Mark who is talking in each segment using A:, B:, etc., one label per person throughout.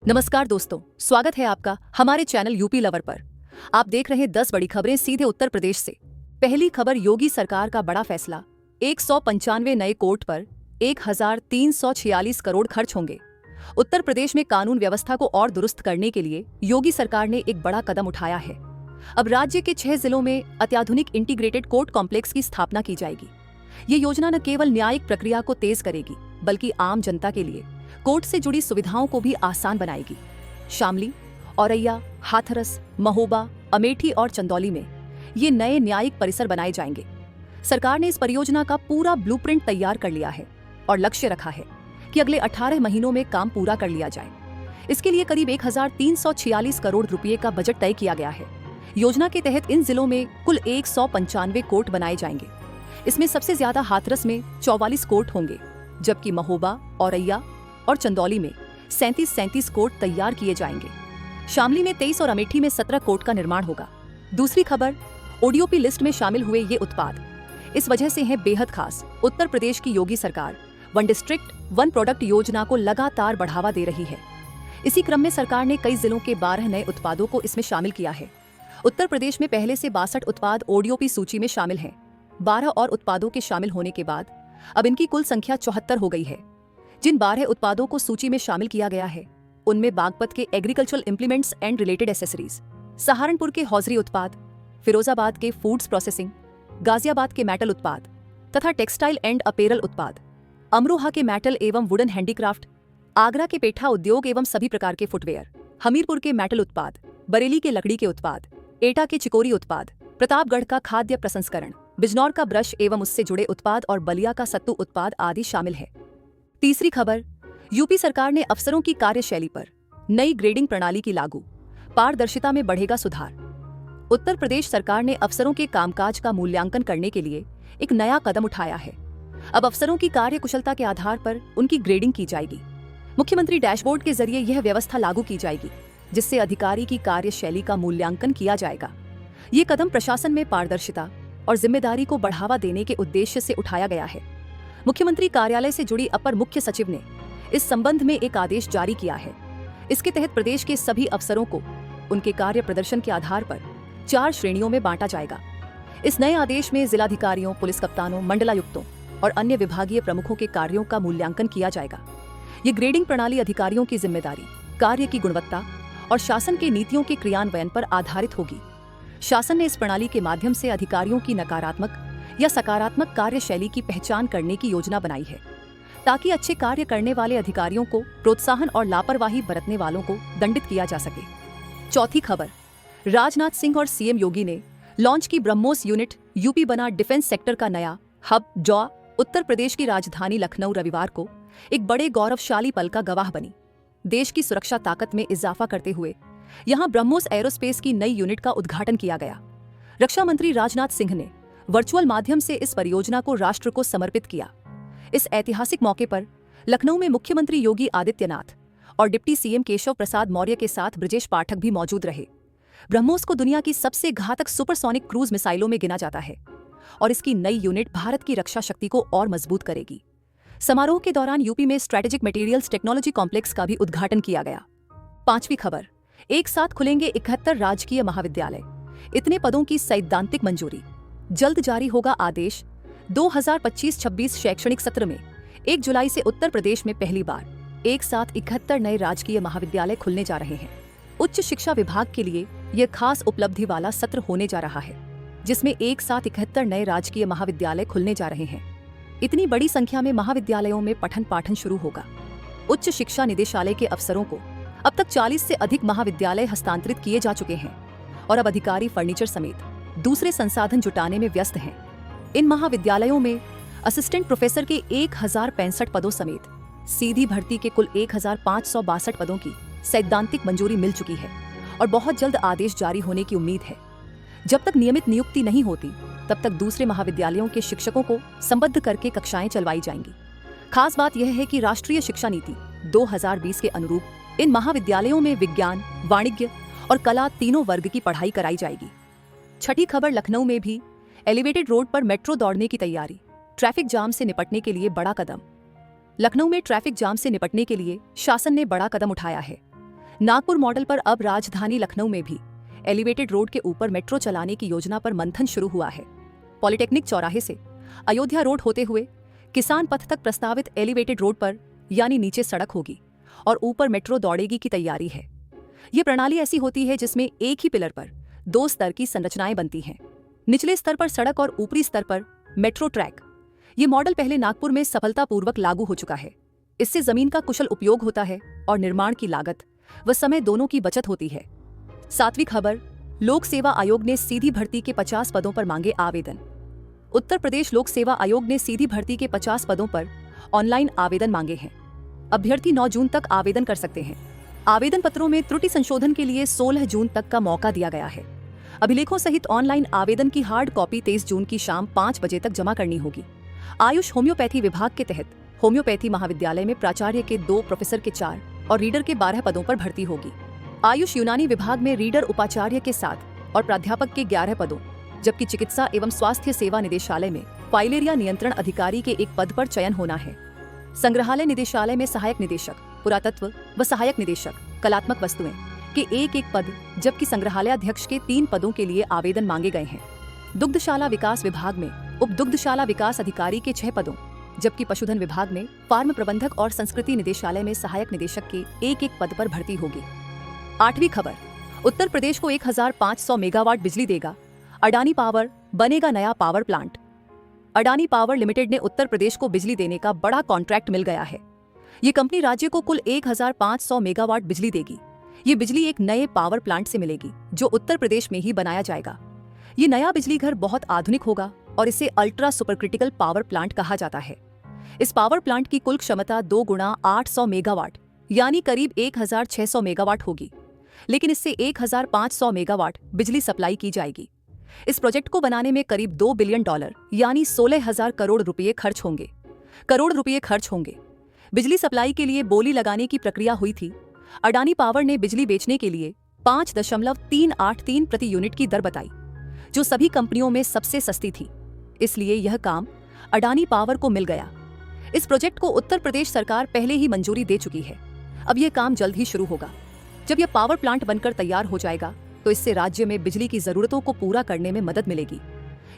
A: नमस्कार दोस्तों, स्वागत है आपका हमारे चैनल यूपी लवर पर। आप देख रहे हैं 10 बड़ी खबरें सीधे उत्तर प्रदेश से। पहली खबर, योगी सरकार का बड़ा फैसला। 195 नए कोर्ट पर 1346 करोड़ खर्च होंगे। उत्तर प्रदेश में कानून व्यवस्था को और दुरुस्त करने के लिए योगी सरकार ने एक बड़ा कदम उठाया है। अब राज्य के 6 जिलों में अत्याधुनिक इंटीग्रेटेड कोर्ट कॉम्प्लेक्स की स्थापना की जाएगी। ये योजना न केवल न्यायिक प्रक्रिया को तेज करेगी, बल्कि आम जनता के लिए कोर्ट से जुड़ी सुविधाओं को भी आसान बनाएगी। शामली, औरैया, हाथरस, महोबा, अमेठी और चंदौली में ये नए न्यायिक परिसर बनाए जाएंगे। सरकार ने इस परियोजना का पूरा ब्लूप्रिंट तैयार कर लिया है और लक्ष्य रखा है कि अगले 18 महीनों में काम पूरा कर लिया जाए। इसके लिए करीब 1346 करोड़ रुपए का बजट तय किया गया है। योजना के तहत इन जिलों में कुल 195 कोर्ट बनाए जाएंगे। इसमें सबसे ज्यादा हाथरस में 44 कोर्ट होंगे, जबकि महोबा, औरैया और चंदौली में 37 कोर्ट तैयार किए जाएंगे। शामली में 23 और अमेठी में 17 कोर्ट का निर्माण होगा। दूसरी खबर, ओडीओपी लिस्ट में शामिल हुए ये उत्पाद इस वजह से हैं बेहद खास। उत्तर प्रदेश की योगी सरकार वन डिस्ट्रिक्ट वन प्रोडक्ट योजना को लगातार बढ़ावा दे रही है। इसी क्रम में सरकार ने कई जिलों के 12 नए उत्पादों को इसमें शामिल किया है। उत्तर प्रदेश में पहले से 62 उत्पाद ओडीओपी सूची में शामिल हैं। 12 और उत्पादों के शामिल होने के बाद अब इनकी कुल संख्या 74 हो गई है। जिन 12 उत्पादों को सूची में शामिल किया गया है, उनमें बागपत के agricultural implements and related accessories, Saharanpur के हौजरी उत्पाद, फिरोजाबाद के फूड्स प्रोसेसिंग, गाजियाबाद के मेटल उत्पाद तथा टेक्सटाइल एंड अपेरल उत्पाद, अमरोहा के मेटल एवं वुडन हैंडीक्राफ्ट, आगरा के पेठा उद्योग एवं सभी प्रकार के फुटवेयर, हमीरपुर के मेटल उत्पाद, बरेली के लकड़ी के उत्पाद, एटा के चिकोरी उत्पाद, प्रतापगढ़ का खाद्य प्रसंस्करण, बिजनौर का ब्रश एवं उससे जुड़े उत्पाद और बलिया का सत्तू उत्पाद आदि शामिल है। तीसरी खबर, यूपी सरकार ने अफसरों की कार्यशैली पर नई ग्रेडिंग प्रणाली की लागू, पारदर्शिता में बढ़ेगा सुधार। उत्तर प्रदेश सरकार ने अफसरों के कामकाज का मूल्यांकन करने के लिए एक नया कदम उठाया है। अब अफसरों की कार्यकुशलता के आधार पर उनकी ग्रेडिंग की जाएगी। मुख्यमंत्री डैशबोर्ड के जरिए यह व्यवस्था लागू की जाएगी, जिससे अधिकारी की कार्यशैली का मूल्यांकन किया जाएगा। ये कदम प्रशासन में पारदर्शिता और जिम्मेदारी को बढ़ावा देने के उद्देश्य से उठाया गया है। मुख्यमंत्री कार्यालय से जुड़ी अपर मुख्य सचिव ने इस संबंध में एक आदेश जारी किया है। इसके तहत प्रदेश के सभी अफसरों को उनके कार्य प्रदर्शन के आधार पर 4 श्रेणियों में बांटा जाएगा। इस नए आदेश में जिलाधिकारियों, पुलिस कप्तानों, मंडलायुक्तों और अन्य विभागीय प्रमुखों के कार्यों का मूल्यांकन किया जाएगा। ये ग्रेडिंग प्रणाली अधिकारियों की जिम्मेदारी, कार्य की गुणवत्ता और शासन के नीतियों के क्रियान्वयन पर आधारित होगी। शासन ने इस प्रणाली के माध्यम से अधिकारियों की नकारात्मक या सकारात्मक कार्यशैली की पहचान करने की योजना बनाई है, ताकि अच्छे कार्य करने वाले अधिकारियों को प्रोत्साहन और लापरवाही बरतने वालों को दंडित किया जा सके। चौथी खबर, राजनाथ सिंह और सीएम योगी ने लॉन्च की ब्रह्मोस यूनिट। यूपी बना डिफेंस सेक्टर का नया हब। जौ उत्तर प्रदेश की राजधानी लखनऊ रविवार को एक बड़े गौरवशाली पल का गवाह बनी। देश की सुरक्षा ताकत में इजाफा करते हुए यहां ब्रह्मोस एरोस्पेस की नई यूनिट का उद्घाटन किया गया। रक्षा मंत्री राजनाथ सिंह ने वर्चुअल माध्यम से इस परियोजना को राष्ट्र को समर्पित किया। इस ऐतिहासिक मौके पर लखनऊ में मुख्यमंत्री योगी आदित्यनाथ और डिप्टी सीएम केशव प्रसाद मौर्य के साथ ब्रजेश पाठक भी मौजूद रहे। ब्रह्मोस को दुनिया की सबसे घातक सुपरसोनिक क्रूज मिसाइलों में गिना जाता है और इसकी नई यूनिट भारत की रक्षा शक्ति को और मजबूत करेगी। समारोह के दौरान यूपी में स्ट्रेटेजिक मटेरियल्स टेक्नोलॉजी कॉम्प्लेक्स का भी उद्घाटन किया गया। पांचवी खबर, एक साथ खुलेंगे 71 राजकीय महाविद्यालय, इतने पदों की सैद्धांतिक मंजूरी। जल्द जारी होगा आदेश। 2025-26 शैक्षणिक सत्र में 1 जुलाई से उत्तर प्रदेश में पहली बार एक साथ 71 नए राजकीय महाविद्यालय खुलने जा रहे हैं। उच्च शिक्षा विभाग के लिए यह खास उपलब्धि वाला सत्र होने जा रहा है, जिसमें एक साथ 71 नए राजकीय महाविद्यालय खुलने जा रहे हैं। इतनी बड़ी संख्या में महाविद्यालयों में पठन पाठन शुरू होगा। उच्च शिक्षा निदेशालय के अफसरों को अब तक 40 से अधिक महाविद्यालय हस्तांतरित किए जा चुके हैं और अब अधिकारी फर्नीचर समेत दूसरे संसाधन जुटाने में व्यस्त हैं। इन महाविद्यालयों में असिस्टेंट प्रोफेसर के 1065 पदों समेत सीधी भर्ती के कुल 1562 पदों की सैद्धांतिक मंजूरी मिल चुकी है और बहुत जल्द आदेश जारी होने की उम्मीद है। जब तक नियमित नियुक्ति नहीं होती, तब तक दूसरे महाविद्यालयों के शिक्षकों को संबद्ध करके कक्षाएं चलवाई जाएंगी। खास बात यह है कि राष्ट्रीय शिक्षा नीति 2020 के अनुरूप इन महाविद्यालयों में विज्ञान, वाणिज्य और कला तीनों वर्ग की पढ़ाई कराई जाएगी। छठी खबर, लखनऊ में भी एलिवेटेड रोड पर मेट्रो दौड़ने की तैयारी। ट्रैफिक जाम से निपटने के लिए बड़ा कदम। लखनऊ में ट्रैफिक जाम से निपटने के लिए शासन ने बड़ा कदम उठाया है। नागपुर मॉडल पर अब राजधानी लखनऊ में भी एलिवेटेड रोड के ऊपर मेट्रो चलाने की योजना पर मंथन शुरू हुआ है। पॉलिटेक्निक चौराहे से अयोध्या रोड होते हुए किसान पथ तक प्रस्तावित एलिवेटेड रोड पर यानी नीचे सड़क होगी और ऊपर मेट्रो दौड़ेगी की तैयारी है। ये प्रणाली ऐसी होती है जिसमें एक ही पिलर पर 2 स्तर की संरचनाएं बनती हैं। निचले स्तर पर सड़क और ऊपरी स्तर पर मेट्रो ट्रैक। ये मॉडल पहले नागपुर में सफलतापूर्वक लागू हो चुका है। इससे जमीन का कुशल उपयोग होता है और निर्माण की लागत व समय दोनों की बचत होती है। 7वीं खबर, लोक सेवा आयोग ने सीधी भर्ती के 50 पदों पर मांगे आवेदन। उत्तर प्रदेश लोक सेवा आयोग ने सीधी भर्ती के 50 पदों पर ऑनलाइन आवेदन मांगे हैं। अभ्यर्थी 9 जून तक आवेदन कर सकते हैं। आवेदन पत्रों में त्रुटि संशोधन के लिए 16 जून तक का मौका दिया गया है। अभिलेखों सहित ऑनलाइन आवेदन की हार्ड कॉपी 23 जून की शाम 5 बजे तक जमा करनी होगी। आयुष होम्योपैथी विभाग के तहत होम्योपैथी महाविद्यालय में प्राचार्य के 2, प्रोफेसर के 4 और रीडर के 12 पदों पर भर्ती होगी। आयुष यूनानी विभाग में रीडर उपाचार्य के 7 और प्राध्यापक के 11 पदों, जबकि चिकित्सा एवं स्वास्थ्य सेवा निदेशालय में फाइलेरिया नियंत्रण अधिकारी के 1 पद पर चयन होना है। संग्रहालय निदेशालय में सहायक निदेशक, पुरातत्व व सहायक निदेशक, कलात्मक वस्तुएं के 1 पद, जबकि संग्रहालय अध्यक्ष के 3 पदों के लिए आवेदन मांगे गए हैं। दुग्धशाला विकास विभाग में उप दुग्धशाला विकास अधिकारी के 6 पदों, जबकि पशुधन विभाग में फार्म प्रबंधक और संस्कृति निदेशालय में सहायक निदेशक के 1 पद पर भर्ती होगी। 8वीं खबर, उत्तर प्रदेश को 1500 मेगावाट बिजली देगा अडानी पावर, बनेगा नया power plant. Adani power limited ने उत्तर प्रदेश को बिजली देने का बड़ा कॉन्ट्रैक्ट मिल गया है। ये कंपनी राज्य को कुल 1500 मेगावाट बिजली देगी। ये बिजली एक नए पावर प्लांट से मिलेगी जो उत्तर प्रदेश में ही बनाया जाएगा। ये नया बिजली घर बहुत आधुनिक होगा और इसे ultra super critical power plant कहा जाता है। इस पावर प्लांट की कुल क्षमता 2 गुणा 800 मेगावाट यानी करीब 1600 मेगावाट होगी, लेकिन इससे 1500 मेगावाट बिजली सप्लाई की जाएगी। इस प्रोजेक्ट को बनाने में करीब $2 बिलियन यानी 16,000 करोड़ रुपये खर्च होंगे। बिजली सप्लाई के लिए बोली लगाने की प्रक्रिया हुई थी। अडानी पावर ने बिजली बेचने के लिए 5.383 प्रति यूनिट की दर बताई, जो सभी कंपनियों में सबसे सस्ती थी। इसलिए यह काम अडानी पावर को मिल गया। इस प्रोजेक्ट को उत्तर प्रदेश सरकार पहले ही मंजूरी दे चुकी है। अब यह काम जल्द ही शुरू होगा। जब यह पावर प्लांट बनकर तैयार हो जाएगा तो इससे राज्य में बिजली की जरूरतों को पूरा करने में मदद मिलेगी।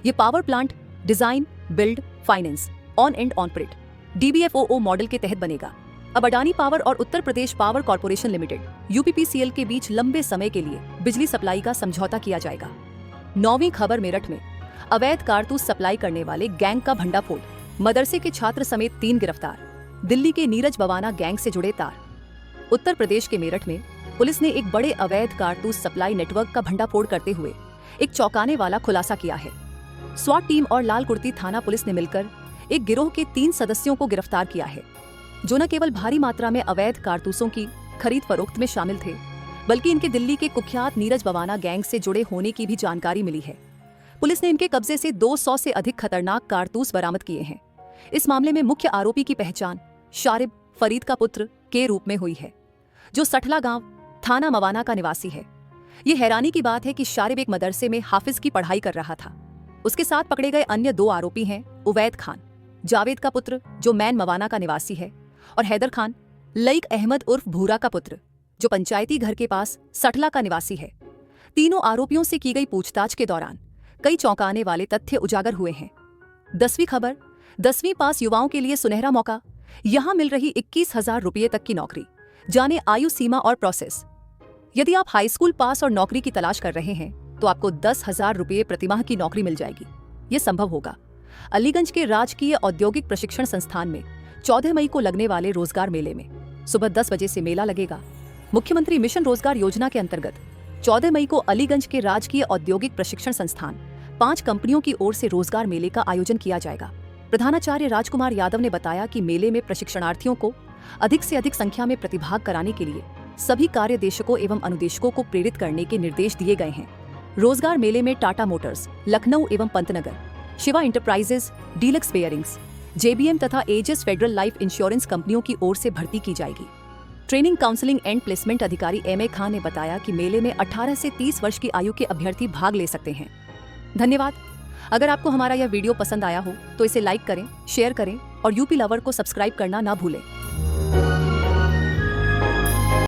A: ये power plant design, build, finance, on and operate DBFOO model के तहत बनेगा। अब अडानी पावर और Uttar Pradesh power corporation limited UPPCL के बीच लंबे समय के लिए बिजली सप्लाई का समझौता किया जाएगा। 9वीं खबर, मेरठ में अवैध कारतूस सप्लाई करने वाले गैंग का भंडाफोड़, मदरसे के छात्र समेत 3 गिरफ्तार। दिल्ली के नीरज बवाना गैंग से जुड़े तार। उत्तर प्रदेश के मेरठ में पुलिस ने एक बड़े अवैध कारतूस सप्लाई नेटवर्क का भंडाफोड़ करते हुए एक चौंकाने वाला खुलासा किया है। स्वाट टीम और लाल कुर्ती थाना पुलिस ने मिलकर एक गिरोह के 3 सदस्यों को गिरफ्तार किया है, जो न केवल भारी मात्रा में अवैध कारतूसों की खरीद फरोख्त में शामिल थे, बल्कि इनके दिल्ली के कुख्यात नीरज बवाना गैंग से जुड़े होने की भी जानकारी मिली है। पुलिस ने इनके कब्जे से 200 से अधिक खतरनाक कारतूस बरामद किए हैं। इस मामले में मुख्य आरोपी की पहचान शारिब फरीद का पुत्र के रूप में हुई है, जो सठला गांव, थाना मवाना का निवासी है। ये हैरानी की बात है कि शारिब एक मदरसे में हाफिज की पढ़ाई कर रहा था। उसके साथ पकड़े गए अन्य 2 आरोपी हैं उवैद खान, जावेद का पुत्र जो मैन मवाना का निवासी है, और हैदर खान लईक अहमद उर्फ भूरा का पुत्र, जो पंचायती घर के पास सठला का निवासी है। तीनों आरोपियों से की गई पूछताछ के दौरान कई चौंकाने वाले तथ्य उजागर हुए हैं। 10वीं खबर, 10वीं पास युवाओं के लिए सुनहरा मौका, यहां मिल रही 21,000 रुपये तक की नौकरी। जाने आयु सीमा और प्रोसेस। यदि आप हाई स्कूल पास और नौकरी की तलाश कर रहे हैं तो आपको 10,000 रुपये प्रतिमाह की नौकरी मिल जाएगी। ये संभव होगा अलीगंज के राजकीय औद्योगिक प्रशिक्षण संस्थान में 14 मई को लगने वाले रोजगार मेले में। सुबह 10 बजे से मेला लगेगा। मुख्यमंत्री मिशन रोजगार योजना के अंतर्गत 14 मई को अलीगंज के राजकीय औद्योगिक प्रशिक्षण संस्थान 5 कंपनियों की ओर से रोजगार मेले का आयोजन किया जाएगा। प्रधानाचार्य राजकुमार यादव ने बताया कि मेले में प्रशिक्षणार्थियों को अधिक से अधिक संख्या में प्रतिभाग कराने के लिए सभी कार्यदेशकों एवं अनुदेशकों को प्रेरित करने के निर्देश दिए गए हैं। रोजगार मेले में टाटा मोटर्स, लखनऊ एवं Pantnagar, Shiva enterprises, deluxe bearings, JBM तथा एजेस फेडरल लाइफ इंश्योरेंस कंपनियों की ओर से भर्ती की जाएगी। ट्रेनिंग काउंसलिंग एंड प्लेसमेंट अधिकारी MA खान ने बताया कि मेले में 18 से 30 वर्ष की आयु के अभ्यर्थी भाग ले सकते हैं। धन्यवाद। अगर आपको हमारा यह वीडियो पसंद आया हो तो इसे लाइक करें, शेयर करें और यूपी लवर को सब्सक्राइब करना ना भूलें।